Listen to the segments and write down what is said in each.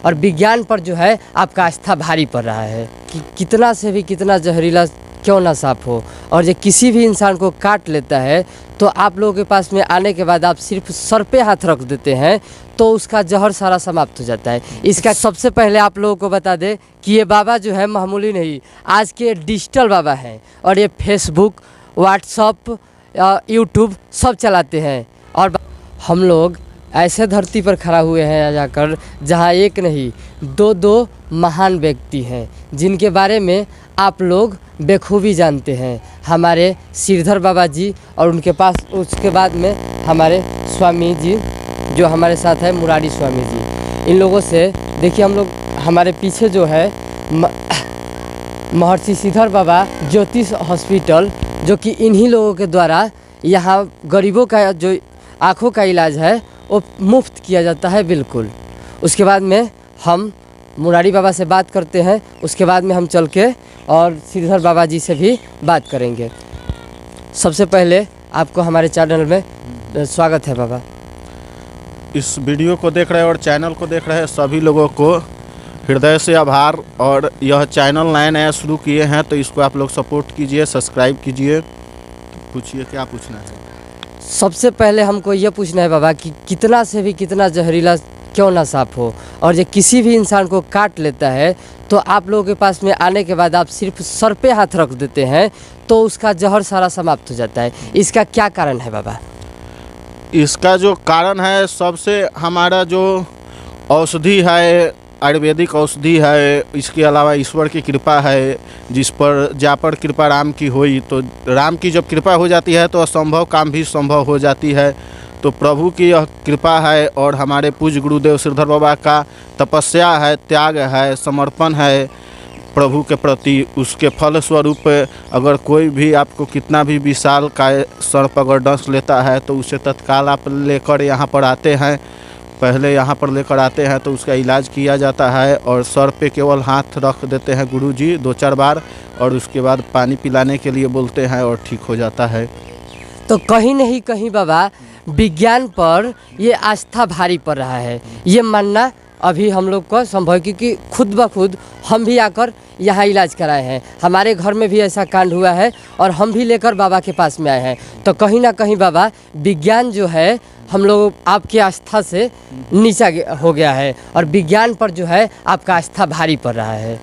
और विज्ञान पर जो है आपका आस्था भारी पड़ रहा है कि कितना से भी कितना जहरीला क्यों ना साफ हो, और जो किसी भी इंसान को काट लेता है तो आप लोगों के पास में आने के बाद आप सिर्फ सर पे हाथ रख देते हैं तो उसका जहर सारा समाप्त हो जाता है। इसका सबसे पहले आप लोगों को बता दें कि ये बाबा जो है मामूली नहीं, आज के डिजिटल बाबा हैं और ये फेसबुक, व्हाट्सअप, यूट्यूब सब चलाते हैं। और हम लोग ऐसे धरती पर खड़ा हुए हैं जाकर जहाँ एक नहीं दो महान व्यक्ति हैं जिनके बारे में आप लोग बेखूबी जानते हैं, हमारे श्रीधर बाबा जी और उनके पास उसके बाद में हमारे स्वामी जी जो हमारे साथ है मुरारी स्वामी जी। इन लोगों से देखिए हम लोग हमारे पीछे जो है महर्षि श्रीधर बाबा ज्योतिष हॉस्पिटल जो कि इन्हीं लोगों के द्वारा यहाँ गरीबों का जो आँखों का इलाज है वो मुफ्त किया जाता है बिल्कुल। उसके बाद में हम मुरारी बाबा से बात करते हैं, उसके बाद में हम चल के और श्रीधर बाबा जी से भी बात करेंगे। सबसे पहले आपको हमारे चैनल में स्वागत है बाबा। इस वीडियो को देख रहे और चैनल को देख रहे सभी लोगों को हृदय से आभार। और यह चैनल नया नया शुरू किए हैं तो इसको आप लोग सपोर्ट कीजिए, सब्सक्राइब कीजिए। पूछिए क्या पूछना है। सबसे पहले हमको ये पूछना है बाबा कि कितना से भी कितना जहरीला क्यों ना साफ हो, और जो किसी भी इंसान को काट लेता है तो आप लोगों के पास में आने के बाद आप सिर्फ सर पे हाथ रख देते हैं तो उसका जहर सारा समाप्त हो जाता है। इसका क्या कारण है बाबा? इसका जो कारण है, सबसे हमारा जो औषधि है आयुर्वेदिक औषधि है, इसके अलावा ईश्वर की कृपा है जिस पर जा पर कृपा राम की हुई। तो राम की जब कृपा हो जाती है तो असंभव काम भी संभव हो जाती है। तो प्रभु की यह कृपा है और हमारे पूज्य गुरुदेव श्रीधर बाबा का तपस्या है, त्याग है, समर्पण है प्रभु के प्रति। उसके फल स्वरूप अगर कोई भी आपको कितना भी विशाल काय सर्प अगर डंस लेता है तो उसे तत्काल आप लेकर यहाँ पर आते हैं, पहले यहाँ पर लेकर आते हैं तो उसका इलाज किया जाता है। और सर पे केवल हाथ रख देते हैं गुरुजी 2-4 बार और उसके बाद पानी पिलाने के लिए बोलते हैं और ठीक हो जाता है। तो कहीं नहीं कहीं बाबा विज्ञान पर ये आस्था भारी पड़ रहा है, ये मानना अभी हम लोग को संभव है क्योंकि खुद ब खुद हम भी आकर यहाँ इलाज कराए हैं। हमारे घर में भी ऐसा कांड हुआ है और हम भी लेकर बाबा के पास में आए हैं। तो कहीं ना कहीं बाबा विज्ञान जो है हम लोग आपकी आस्था से नीचा हो गया है और विज्ञान पर जो है आपका आस्था भारी पड़ रहा है।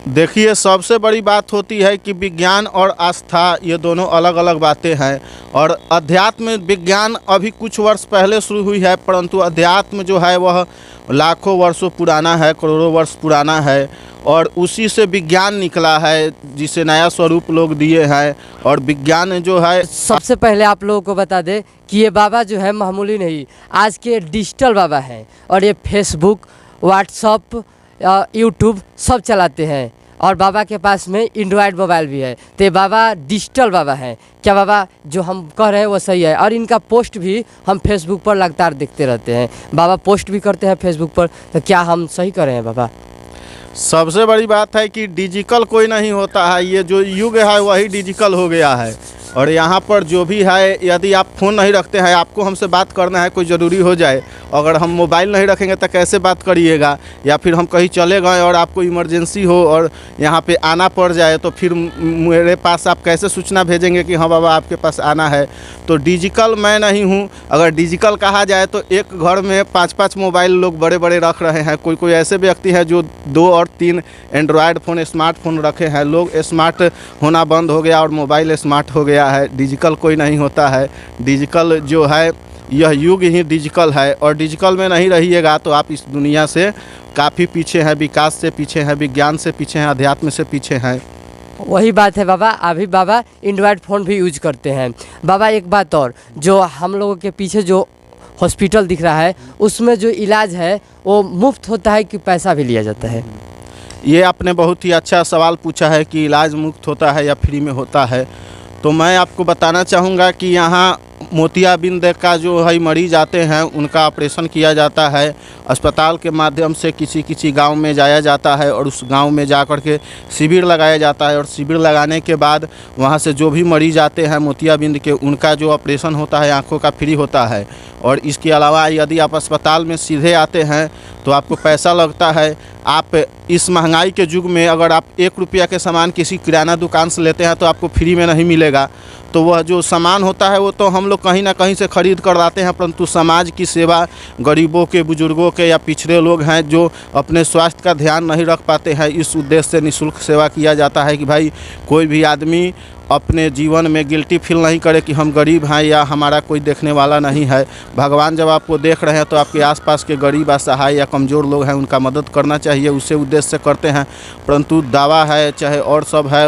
देखिए सबसे बड़ी बात होती है कि विज्ञान और आस्था ये दोनों अलग अलग बातें हैं। और अध्यात्म विज्ञान अभी कुछ वर्ष पहले शुरू हुई है, परंतु अध्यात्म जो है वह लाखों वर्षों पुराना है, करोड़ों वर्ष पुराना है। और उसी से विज्ञान निकला है जिसे नया स्वरूप लोग दिए हैं। और विज्ञान जो है, सबसे पहले आप लोगों को बता दें कि ये बाबा जो है मामूली नहीं, आज के डिजिटल बाबा हैं और ये फेसबुक, व्हाट्सअप, यूट्यूब सब चलाते हैं और बाबा के पास में एंड्रॉयड मोबाइल भी है। तो ये बाबा डिजिटल बाबा हैं। क्या बाबा जो हम कह रहे हैं वो सही है? और इनका पोस्ट भी हम फेसबुक पर लगातार देखते रहते हैं, बाबा पोस्ट भी करते हैं फेसबुक पर। तो क्या हम सही कर रहे हैं बाबा? सबसे बड़ी बात है कि डिजिटल कोई नहीं होता है, ये जो युग है वही डिजिटल हो गया है। और यहाँ पर जो भी है, यदि आप फ़ोन नहीं रखते हैं, आपको हमसे बात करना है, कोई ज़रूरी हो जाए, अगर हम मोबाइल नहीं रखेंगे तो कैसे बात करिएगा? या फिर हम कहीं चले गए और आपको इमरजेंसी हो और यहाँ पे आना पड़ जाए तो फिर मेरे पास आप कैसे सूचना भेजेंगे कि हाँ बाबा आपके पास आना है? तो डिजिटल मैं नहीं हूँ। अगर डिजिटल कहा जाए तो एक घर में 5-5 मोबाइल लोग बड़े बड़े रख रहे हैं। कोई कोई ऐसे व्यक्ति हैं जो 2 और 3 एंड्रॉयड फ़ोन, स्मार्टफोन रखे हैं। लोग स्मार्ट होना बंद हो गया और मोबाइल स्मार्ट हो गया है। डिजिटल कोई नहीं होता है। डिजिटल जो है यह युग ही डिजिटल है और डिजिटल में नहीं रहिएगा तो आप इस दुनिया से काफ़ी पीछे हैं, विकास से पीछे हैं, विज्ञान से पीछे हैं, अध्यात्म से पीछे हैं। वही बात है बाबा, अभी बाबा एंड्रॉयड फ़ोन भी यूज करते हैं। बाबा एक बात और, जो हम लोगों के पीछे जो हॉस्पिटल दिख रहा है उसमें जो इलाज है वो मुफ्त होता है कि पैसा भी लिया जाता है? ये आपने बहुत ही अच्छा सवाल पूछा है कि इलाज मुफ्त होता है या फ्री में होता है। तो मैं आपको बताना चाहूँगा कि यहाँ मोतियाबिंद का जो है मरीज आते हैं उनका ऑपरेशन किया जाता है। अस्पताल के माध्यम से किसी किसी गांव में जाया जाता है और उस गांव में जा कर के शिविर लगाया जाता है और शिविर लगाने के बाद वहां से जो भी मरीज आते हैं मोतियाबिंद के, उनका जो ऑपरेशन होता है आँखों का फ्री होता है। और इसके अलावा यदि आप अस्पताल में सीधे आते हैं तो आपको पैसा लगता है। आप इस महंगाई के युग में अगर आप 1 रुपया के सामान किसी किराना दुकान से लेते हैं तो आपको फ्री में नहीं मिलेगा। तो वह जो सामान होता है वो तो हम लोग कहीं ना कहीं से खरीद कर लाते हैं, परंतु समाज की सेवा, गरीबों के, बुजुर्गों के या पिछड़े लोग हैं जो अपने स्वास्थ्य का ध्यान नहीं रख पाते हैं, इस उद्देश्य से निःशुल्क सेवा किया जाता है कि भाई कोई भी आदमी अपने जीवन में गिल्टी फील नहीं करे कि हम गरीब हैं या हमारा कोई देखने वाला नहीं है। भगवान जब आपको देख रहे हैं तो आपके आसपास के गरीब, असहाय या कमज़ोर लोग हैं उनका मदद करना चाहिए, उसे उद्देश्य से करते हैं। परंतु दावा है चाहे और सब है,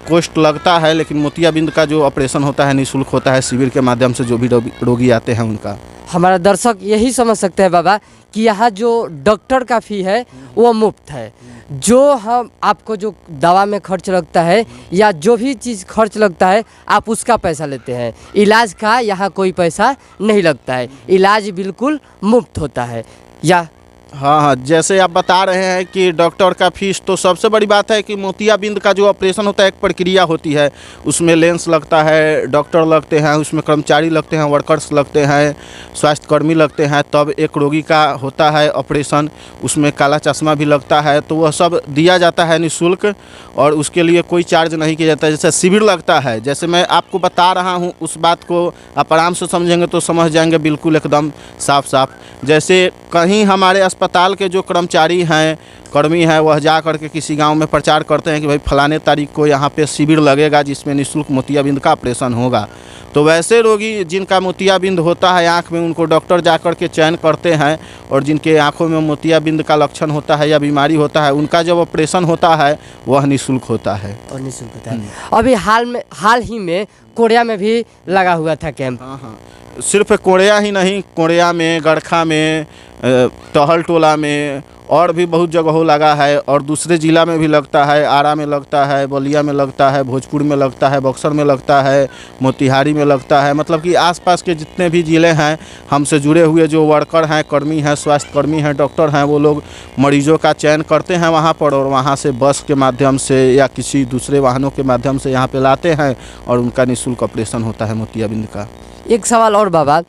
कॉस्ट लगता है, लेकिन मोतियाबिंद का जो ऑपरेशन होता है निःशुल्क होता है शिविर के माध्यम से जो भी रोगी आते हैं उनका। हमारा दर्शक यही समझ सकते हैं बाबा कि यहाँ जो डॉक्टर का फ़ी है वो मुफ्त है। जो हम आपको जो दवा में खर्च लगता है या जो भी चीज़ खर्च लगता है आप उसका पैसा लेते हैं। इलाज का यहाँ कोई पैसा नहीं लगता है, इलाज बिल्कुल मुफ्त होता है। या हाँ, जैसे आप बता रहे हैं कि डॉक्टर का फीस, तो सबसे बड़ी बात है कि मोतियाबिंद का जो ऑपरेशन होता है एक प्रक्रिया होती है। उसमें लेंस लगता है, डॉक्टर लगते हैं, उसमें कर्मचारी लगते हैं, वर्कर्स लगते हैं, स्वास्थ्यकर्मी लगते हैं, तब एक रोगी का होता है ऑपरेशन। उसमें काला चश्मा भी लगता है, तो वह सब दिया जाता है निःशुल्क और उसके लिए कोई चार्ज नहीं किया जाता है। जैसे शिविर लगता है, जैसे मैं आपको बता रहा हूँ, उस बात को आप आराम से समझेंगे तो समझ जाएंगे बिल्कुल एकदम साफ साफ। जैसे कहीं हमारे अस्पताल के जो कर्मचारी हैं, कर्मी हैं, वह जा कर के किसी गांव में प्रचार करते हैं कि भाई फलाने तारीख को यहाँ पे शिविर लगेगा जिसमें निःशुल्क मोतियाबिंद का ऑपरेशन होगा। तो वैसे रोगी जिनका मोतियाबिंद होता है आँख में, उनको डॉक्टर जा कर के चयन करते हैं और जिनके आँखों में मोतियाबिंद का लक्षण होता है या बीमारी होता है, उनका जब ऑपरेशन होता है वह निःशुल्क होता है। और निःशुल्क होता है। अभी हाल ही में कोरिया में भी लगा हुआ था कैंप। हाँ, सिर्फ कोरिया ही नहीं, कोरिया में, गड़खा में, टहल टोला में और भी बहुत जगहों लगा है और दूसरे ज़िला में भी लगता है। आरा में लगता है, बलिया में लगता है, भोजपुर में लगता है, बक्सर में लगता है, मोतिहारी में लगता है। मतलब कि आसपास के जितने भी ज़िले हैं, हमसे जुड़े हुए जो वर्कर हैं, कर्मी हैं, स्वास्थ्यकर्मी हैं, डॉक्टर हैं, वो लोग मरीजों का चयन करते हैं वहाँ पर और वहाँ से बस के माध्यम से या किसी दूसरे वाहनों के माध्यम से यहाँ पे लाते हैं और उनका निःशुल्क ऑपरेशन होता है मोतियाबिंद का। एक सवाल और बाबा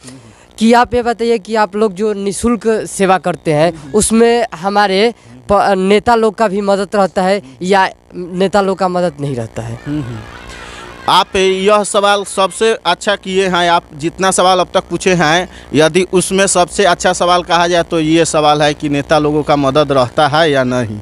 कि आप ये बताइए कि आप लोग जो निःशुल्क सेवा करते हैं उसमें हमारे नेता लोग का भी मदद रहता है या नेता लोग का मदद नहीं रहता है? आप यह सवाल सबसे अच्छा किए हैं। आप जितना सवाल अब तक पूछे हैं, यदि उसमें सबसे अच्छा सवाल कहा जाए तो ये सवाल है कि नेता लोगों का मदद रहता है या नहीं।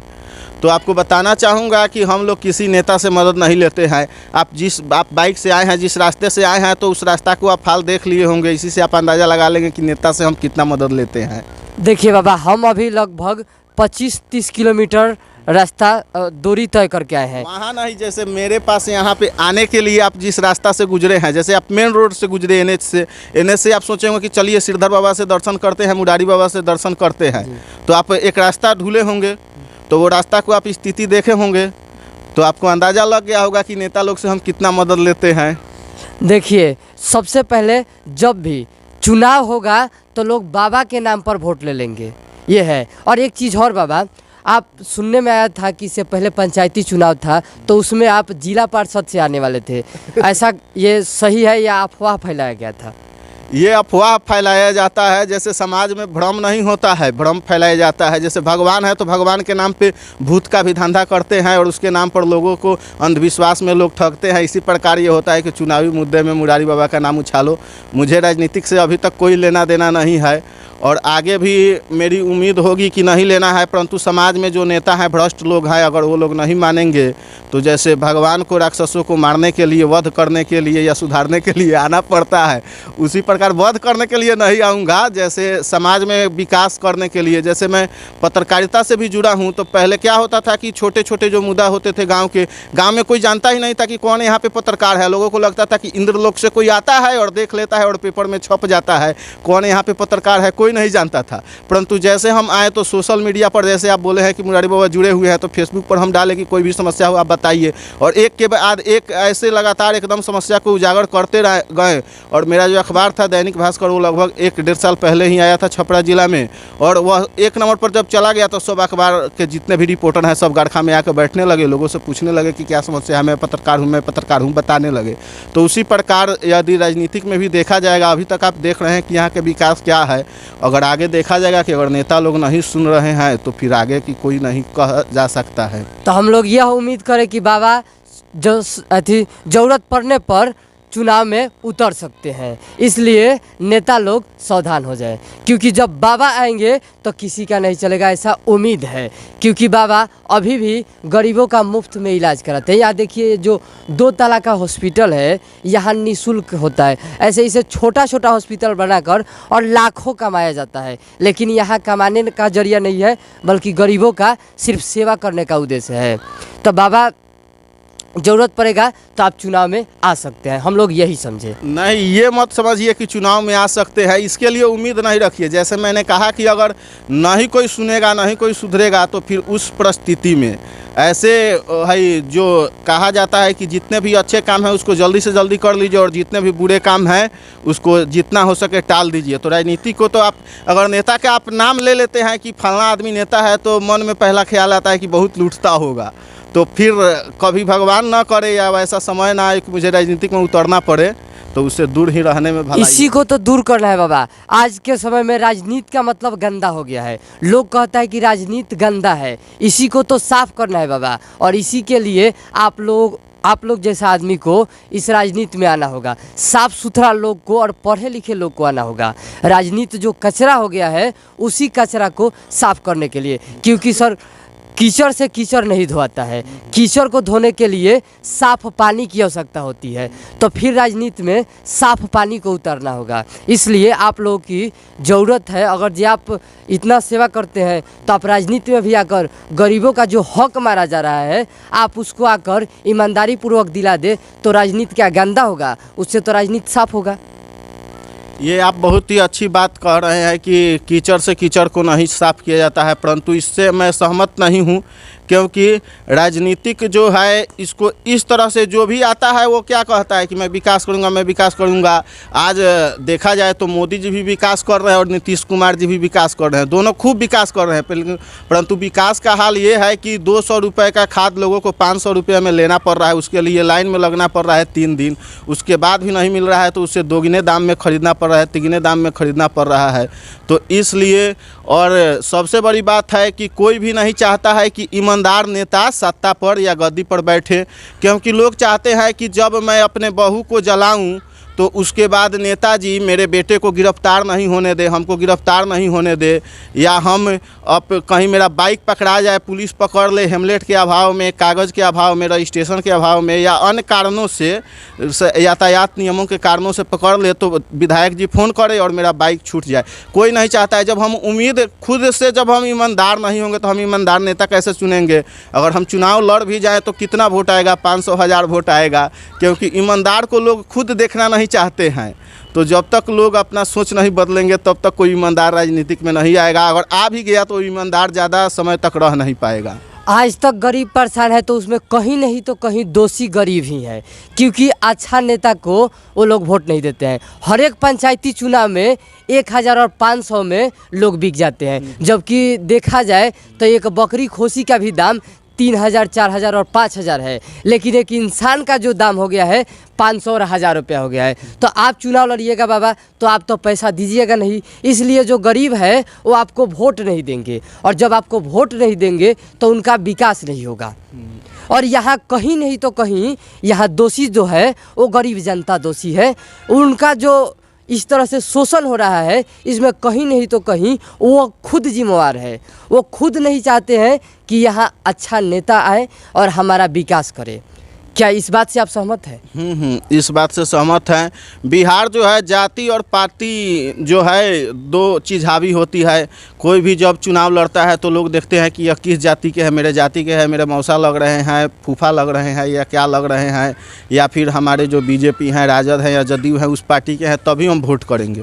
तो आपको बताना चाहूँगा कि हम लोग किसी नेता से मदद नहीं लेते हैं। आप बाइक से आए हैं, जिस रास्ते से आए हैं, तो उस रास्ता को आप हाल देख लिए होंगे। इसी से आप अंदाज़ा लगा लेंगे कि नेता से हम कितना मदद लेते हैं। देखिए बाबा, हम अभी लगभग 25-30 किलोमीटर रास्ता दूरी तय करके आए हैं। वहाँ नहीं, जैसे मेरे पास यहाँ पे आने के लिए आप जिस रास्ता से गुजरे हैं, जैसे आप मेन रोड से गुजरे एनएच से आप सोचे होंगे कि चलिए सिरधर बाबा से दर्शन करते हैं, मुरारी बाबा से दर्शन करते हैं, तो आप एक रास्ता ढूंढे होंगे, तो वो रास्ता को आप स्थिति देखे होंगे, तो आपको अंदाज़ा लग गया होगा कि नेता लोग से हम कितना मदद लेते हैं। देखिए, सबसे पहले जब भी चुनाव होगा तो लोग बाबा के नाम पर वोट ले लेंगे, ये है। और एक चीज़ और बाबा, आप सुनने में आया था कि इससे पहले पंचायती चुनाव था तो उसमें आप जिला पार्षद से आने वाले थे, ऐसा ये सही है या अफवाह फैलाया गया था? ये अफवाह फैलाया जाता है। जैसे समाज में भ्रम नहीं होता है, भ्रम फैलाया जाता है। जैसे भगवान है तो भगवान के नाम पे भूत का भी धंधा करते हैं और उसके नाम पर लोगों को अंधविश्वास में लोग ठगते हैं। इसी प्रकार ये होता है कि चुनावी मुद्दे में मुरारी बाबा का नाम उछालो। मुझे राजनीतिक से अभी तक कोई लेना देना नहीं है और आगे भी मेरी उम्मीद होगी कि नहीं लेना है, परंतु समाज में जो नेता हैं, भ्रष्ट लोग हैं, अगर वो लोग नहीं मानेंगे तो जैसे भगवान को राक्षसों को मारने के लिए, वध करने के लिए या सुधारने के लिए आना पड़ता है, उसी प्रकार वध करने के लिए नहीं आऊँगा। जैसे समाज में विकास करने के लिए, जैसे मैं पत्रकारिता से भी जुड़ा हूँ, तो पहले क्या होता था कि छोटे छोटे जो मुद्दा होते थे गाँव में कोई जानता ही नहीं था कि कौन यहाँ पे पत्रकार है। लोगों को लगता था कि इंद्रलोक से कोई आता है और देख लेता है और पेपर में छप जाता है, कौन यहाँ पे पत्रकार है कोई नहीं जानता था। परंतु जैसे हम आए तो सोशल मीडिया पर, जैसे आप बोले हैं कि मुरारी बाबा जुड़े हुए हैं, तो फेसबुक पर हम डाले कि कोई भी समस्या हो आप बताइए। और एक के बाद एक ऐसे लगातार एकदम समस्या को उजागर करते गए। और मेरा जो अखबार था दैनिक भास्कर, वो लगभग 1-1.5 साल पहले ही आया था छपरा जिला में, और वह 1 नंबर पर जब चला गया तो सब अखबार के जितने भी रिपोर्टर हैं सब गड़खा में आकर बैठने लगे, लोगों से पूछने लगे कि क्या समस्या है, मैं पत्रकार हूँ बताने लगे। तो उसी प्रकार यदि राजनीतिक में भी देखा जाएगा, अभी तक आप देख रहे हैं कि यहाँ के विकास क्या है, अगर आगे देखा जाएगा कि अगर नेता लोग नहीं सुन रहे हैं तो फिर आगे की कोई नहीं कहा जा सकता है। तो हम लोग यह उम्मीद करें कि बाबा जो ज़रूरत पड़ने पर चुनाव में उतर सकते हैं, इसलिए नेता लोग सावधान हो जाएं, क्योंकि जब बाबा आएंगे तो किसी का नहीं चलेगा, ऐसा उम्मीद है। क्योंकि बाबा अभी भी गरीबों का मुफ्त में इलाज कराते हैं। यहाँ देखिए जो 2 ताला का हॉस्पिटल है, यहाँ निःशुल्क होता है। ऐसे इसे छोटा छोटा हॉस्पिटल बनाकर और लाखों कमाया जाता है, लेकिन यहाँ कमाने का जरिया नहीं है, बल्कि गरीबों का सिर्फ सेवा करने का उद्देश्य है। तो बाबा ज़रूरत पड़ेगा तो आप चुनाव में आ सकते हैं, हम लोग यही समझे। नहीं, ये मत समझिए कि चुनाव में आ सकते हैं, इसके लिए उम्मीद नहीं रखिए। जैसे मैंने कहा कि अगर नहीं कोई सुनेगा, नहीं कोई सुधरेगा, तो फिर उस परिस्थिति में ऐसे है जो कहा जाता है कि जितने भी अच्छे काम हैं उसको जल्दी से जल्दी कर लीजिए, और जितने भी बुरे काम हैं उसको जितना हो सके टाल दीजिए। तो राजनीति को तो आप अगर नेता का आप नाम ले लेते हैं कि फलाना आदमी नेता है, तो मन में पहला ख्याल आता है कि बहुत लूटता होगा। तो फिर कभी भगवान ना करे या वैसा समय ना आए कि मुझे राजनीतिक में उतरना पड़े, तो उससे दूर ही रहने में भलाई। इसी को तो दूर करना है बाबा। आज के समय में राजनीति का मतलब गंदा हो गया है, लोग कहता है कि राजनीति गंदा है, इसी को तो साफ करना है बाबा। और इसी के लिए आप लोग जैसा आदमी को इस राजनीति में आना होगा, साफ सुथरा लोग को और पढ़े लिखे लोग को आना होगा। राजनीति जो कचरा हो गया है, उसी कचरा को साफ करने के लिए, क्योंकि सर कीचड़ से कीचड़ नहीं धोता है, कीचड़ को धोने के लिए साफ पानी की आवश्यकता होती है। तो फिर राजनीति में साफ पानी को उतारना होगा। इसलिए आप लोगों की ज़रूरत है, अगर जो आप इतना सेवा करते हैं तो आप राजनीति में भी आकर गरीबों का जो हक मारा जा रहा है, आप उसको आकर ईमानदारी पूर्वक दिला दे, तो राजनीति क्या गंदा होगा, उससे तो राजनीति साफ होगा। ये आप बहुत ही अच्छी बात कह रहे हैं कि कीचड़ से कीचड़ को नहीं साफ किया जाता है, परंतु इससे मैं सहमत नहीं हूँ, क्योंकि राजनीतिक जो है इसको इस तरह से जो भी आता है वो क्या कहता है कि मैं विकास करूँगा, मैं विकास करूँगा। आज देखा जाए तो मोदी जी भी विकास कर रहे हैं और नीतीश कुमार जी भी विकास कर रहे हैं, दोनों खूब विकास कर रहे हैं, परंतु विकास का हाल ये है कि 200 रुपये का खाद लोगों को 500 रुपये में लेना पड़ रहा है, उसके लिए लाइन में लगना पड़ रहा है 3 दिन, उसके बाद भी नहीं मिल रहा है तो उससे 2 दाम में ख़रीदना पड़ रहा है, 3 दाम में ख़रीदना पड़ रहा है। तो इसलिए, और सबसे बड़ी बात है कि कोई भी नहीं चाहता है कि ईमानदार नेता सत्ता पर या गद्दी पर बैठे, क्योंकि लोग चाहते हैं कि जब मैं अपने बहू को जलाऊं तो उसके बाद नेताजी मेरे बेटे को गिरफ्तार नहीं होने दे, हमको गिरफ्तार नहीं होने दे, या हम अब कहीं मेरा बाइक पकड़ा जाए, पुलिस पकड़ ले हेमलेट के अभाव में, कागज़ के अभाव में, रजिस्ट्रेशन के अभाव में, या अन्य कारणों से यातायात नियमों के कारणों से पकड़ ले, तो विधायक जी फ़ोन करे और मेरा बाइक छूट जाए। कोई नहीं चाहता है। जब हम उम्मीद खुद से जब हम ईमानदार नहीं होंगे तो हम ईमानदार नेता कैसे चुनेंगे? अगर हम चुनाव लड़ भी जाएँ तो कितना वोट आएगा? 500,000 वोट आएगा, क्योंकि ईमानदार को लोग खुद देखना नहीं चाहते हैं। तो जब तक लोग अपना सोच नहीं बदलेंगे तब तक कोई ईमानदार राजनीतिक में नहीं आएगा। अगर आ भी गया तो ईमानदार ज़्यादा समय तक रह नहीं पाएगा। आज तक गरीब परेशान है तो उसमें कहीं नहीं तो कहीं दोषी गरीब ही है, क्योंकि अच्छा नेता को वो लोग वोट नहीं देते हैं। हर एक पंचायती चुनाव में 1000 और 500 में लोग बिक जाते हैं, जबकि देखा जाए तो एक बकरी खोसी का भी दाम 3000, 4000 और 5000 है, लेकिन एक इंसान का जो दाम हो गया है 500 और 1000 रुपया हो गया है। तो आप चुनाव लड़िएगा बाबा तो आप तो पैसा दीजिएगा नहीं, इसलिए जो गरीब है वो आपको वोट नहीं देंगे, और जब आपको वोट नहीं देंगे तो उनका विकास नहीं होगा। और यहाँ कहीं नहीं तो कहीं यहाँ दोषी जो है वो गरीब जनता दोषी है। उनका जो इस तरह से शोषण हो रहा है इसमें कहीं नहीं तो कहीं वो खुद जिम्मेवार है। वो खुद नहीं चाहते हैं कि यहाँ अच्छा नेता आए और हमारा विकास करे। क्या इस बात से आप सहमत हैं? इस बात से सहमत हैं। बिहार जो है जाति और पार्टी जो है 2 चीज़ हावी होती है। कोई भी जब चुनाव लड़ता है तो लोग देखते हैं कि यह किस जाति के है, मेरे जाति के है, मेरे मौसा लग रहे हैं, फूफा लग रहे हैं, या क्या लग रहे हैं, या फिर हमारे जो बीजेपी हैं, राजद हैं या जदयू हैं उस पार्टी के हैं, तभी हम वोट करेंगे।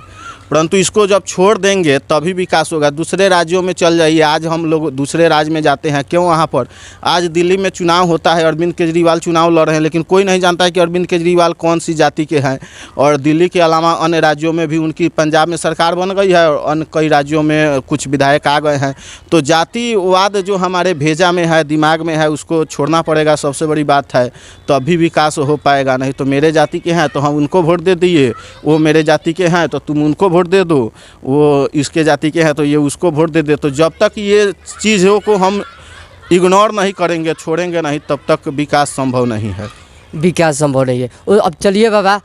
परंतु इसको जब छोड़ देंगे तभी विकास होगा। दूसरे राज्यों में चल जाइए, आज हम लोग दूसरे राज्य में जाते हैं, क्यों वहाँ पर आज दिल्ली में चुनाव होता है, अरविंद केजरीवाल चुनाव लड़ रहे हैं, लेकिन कोई नहीं जानता है कि अरविंद केजरीवाल कौन सी जाति के हैं। और दिल्ली के अलावा अन्य राज्यों में भी उनकी, पंजाब में सरकार बन गई है और अन्य कई राज्यों में कुछ विधायक आ गए हैं। तो जातिवाद जो हमारे भेजा में है, दिमाग में है, उसको छोड़ना पड़ेगा, सबसे बड़ी बात है। तो अभी विकास हो पाएगा। नहीं तो मेरे जाति के हैं तो हम उनको वोट दे दिए, वो मेरे जाति के हैं तो तुम उनको वोट दे दो, वो इसके जाति के हैं तो ये उसको वोट दे दे। तो जब तक ये चीज़ों को हम इग्नोर नहीं करेंगे, छोड़ेंगे नहीं, तब तक विकास संभव नहीं है। विकास संभव नहीं है। अब चलिए बाबा,